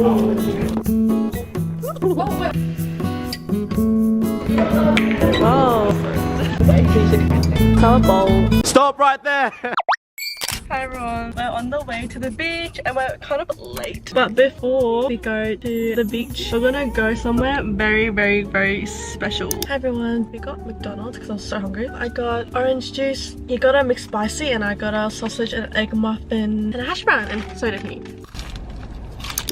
Oh. Color bowl. Stop right there! Hi everyone, we're on the way to the beach and we're kind of late. But before we go to the beach, we're gonna go somewhere very special. Hi everyone, we got McDonald's because I was so hungry. I got orange juice, you got a McSpicy, and I got a sausage and egg muffin and a hash brown, and so did he.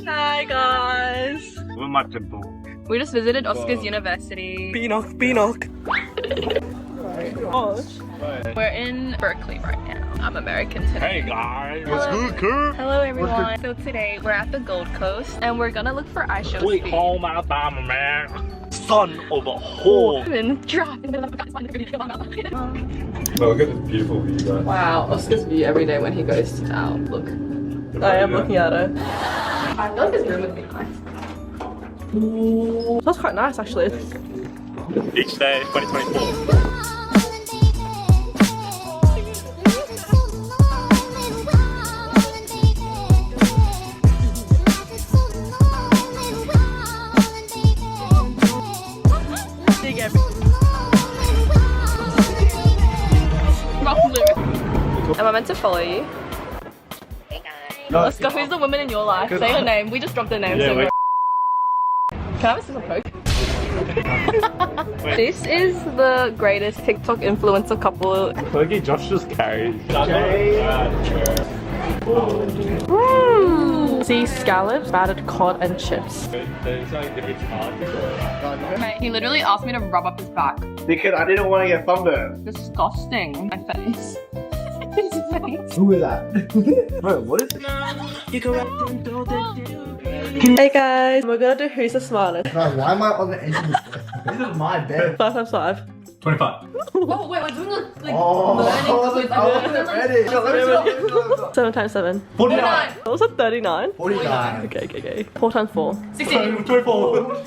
Hi guys! We're my temple. We just visited Oscar's university. Beanock. Gosh. We're in Berkeley right now. I'm American today. Hey guys, what's good, kid? Hello everyone. So today we're at the Gold Coast and we're gonna look for ice shows. Sweet home Alabama, man. Son of a whore. And driving. Well, look at this beautiful view, guys. Wow, Oscar's view every day when he goes out. Look. I am looking at it. I feel like his room would be nice. Ooh, that's quite nice actually. Each day, 2024. Am I meant to follow you? Hey guys. Oscar, who's the woman in your life? Say her name. We just dropped her name. Yeah, So wait. can I have a sizzle coke? This is the greatest TikTok influencer couple. Look at Josh just carried. Sea scallops, battered cod, and chips. Mate, he literally asked me to rub up his back. Because I didn't want to get sunburned. Disgusting. My face. His face. Who is that? Bro, what is it? Hey guys, we're gonna do who's the smartest. Why am I on the edge of this? This is my bed. 5 times 5. 25. Oh wait, we're doing a like Oh, learning quiz. I wasn't ready. Let's go. 7 times 7. 49. That was a 39. 49. Okay. 4 times 4. 16. 24.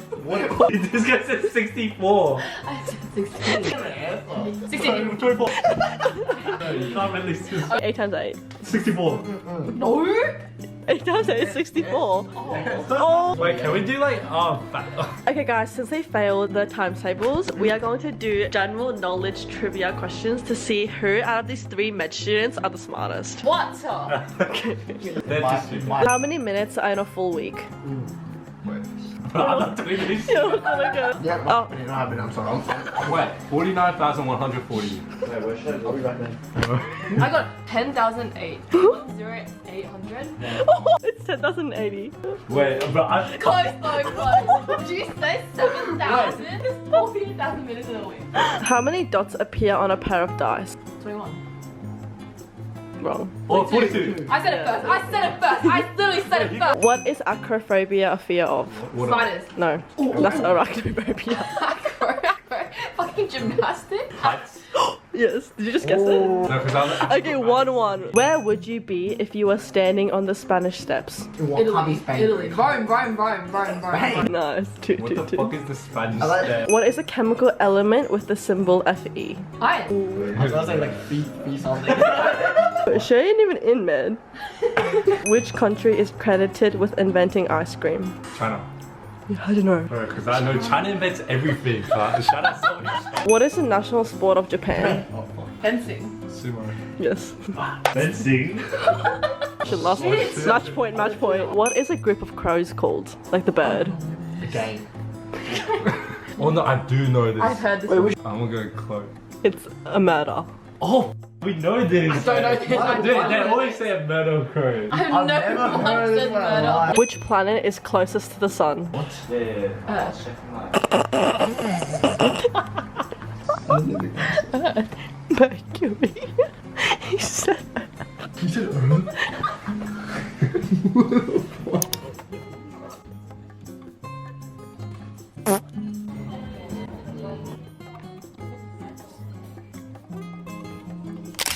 This guy said 64. I said 16. 16. 24. You can't really say 8 times 8. 64. No. 8 times 8 is 64. Oh. Wait, can we do like, Okay guys, since they failed the times tables, we are going to do general knowledge trivia questions to see who out of these 3 med students are the smartest. What? How many minutes are in a full week? I'm not doing this. Yeah, oh my god. Yeah, Oh. you know, I'm sorry. Wait, 49,140. I'll be back then. I got 10,008. 0,800. It's 10,080. Wait, but I... Close. Did you say 7,000? It's 14,000 minutes in a week. How many dots appear on a pair of dice? 21. Wrong. Oh, 42. I said it first. I literally said it first. What is acrophobia a fear of? Spiders. No, that's arachnophobia. Fucking gymnastics. Heights. Yes, did you just guess it? No, because I'm... Okay, 1-1. Where would you be if you were standing on the Spanish steps? Italy. Rome. Nice. 2, What 2, the 2. fuck is the Spanish I like step? What is a chemical element with the symbol Fe? Iron. I was gonna say like fee something. She ain't even in, man. Which country is credited with inventing ice cream? China. I don't know. Because I know China invents everything. Shout out so much. What is the national sport of Japan? Fencing. Sumo. Yes. Fencing? Should last one. Match point. What is a group of crows called? Like the bird. Game. Oh no, I do know this. I've heard this. I'm gonna go close. It's a murder. Oh, we know this. I don't know this. Dude, they always say a murder crow. I've never heard of this said one. murder. Which planet is closest to the sun? Mercury. He said. You said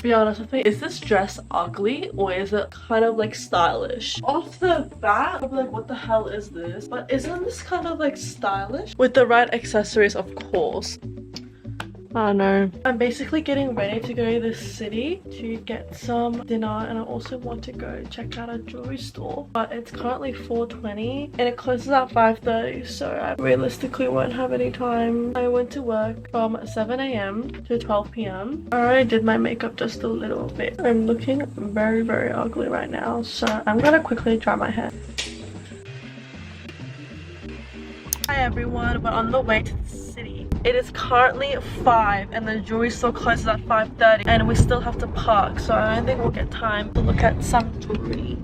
Be honest with me, is this dress ugly or is it kind of like stylish? Off the bat, I'm like, what the hell is this? But isn't this kind of like stylish? With the right accessories, of course. I know. I'm basically getting ready to go to the city to get some dinner, and I also want to go check out a jewelry store. But it's currently 4:20 and it closes at 5:30, so I realistically won't have any time. I went to work from 7 a.m. to 12 p.m. I already did my makeup just a little bit. I'm looking very, very ugly right now, so I'm gonna quickly dry my hair. Hi everyone, we're on the way to the city. It is currently 5 and the jewelry store closes at 5:30 and we still have to park, so I don't think we'll get time to look at some jewelry.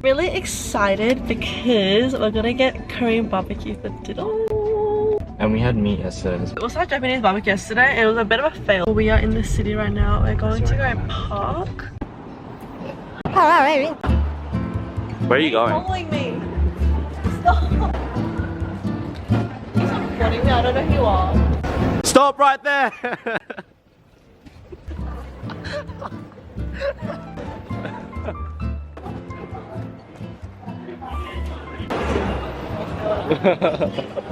Really excited because we're gonna get Korean barbecue for dinner. And we had meat yesterday. We also had Japanese barbecue yesterday and it was a bit of a fail. We are in the city right now. We're going to go park. Where are you going? Following me. Stop. Recording me, I don't know who you are. Stop right there!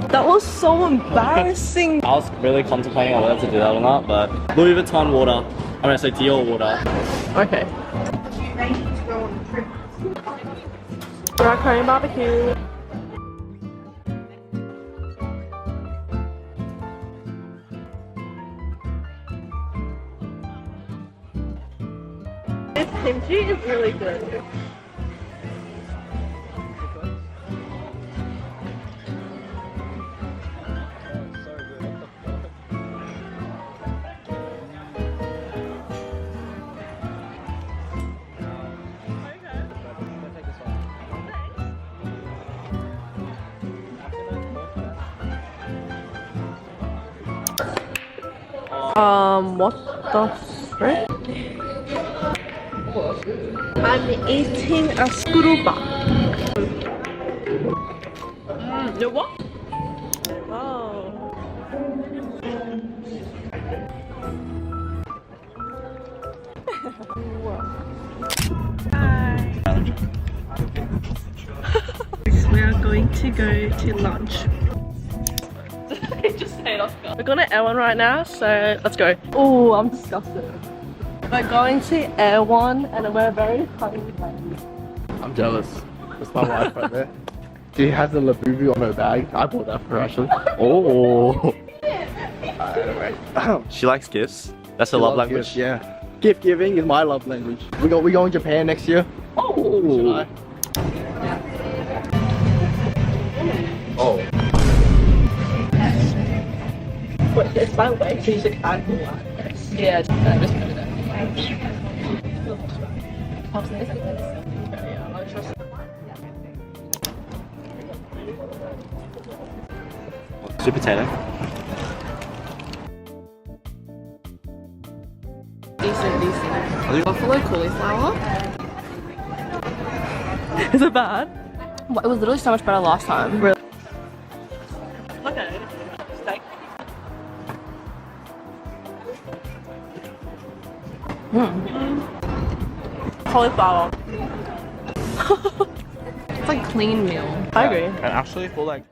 That was so embarrassing. I was really contemplating on whether to do that or not, but Louis Vuitton water. I'm gonna say Dior water. Okay. We're at Korean barbecue. This kimchi is really good. What the frick? I'm eating a skuruba. You what? Oh. Hi. We are going to go to lunch. Just say it, Oscar. We're going to Air One right now, so let's go. Oh, I'm disgusted. We're going to Air One and we're very hungry. I'm jealous. That's my wife right there. She has a Labubu on her bag. I bought that for her actually. Oh. Anyway. She likes gifts. That's her love language. Gifts, yeah. Gift giving is my love language. We go in Japan next year. Oh. Oh. Wait, it's my way to use a card. Yeah, just put it there. Sweet potato. Decent. Buffalo cauliflower. Is it bad? Well, it was literally so much better last time. Really? Okay. Steak. Cauliflower. It's like clean meal. I agree. And actually for like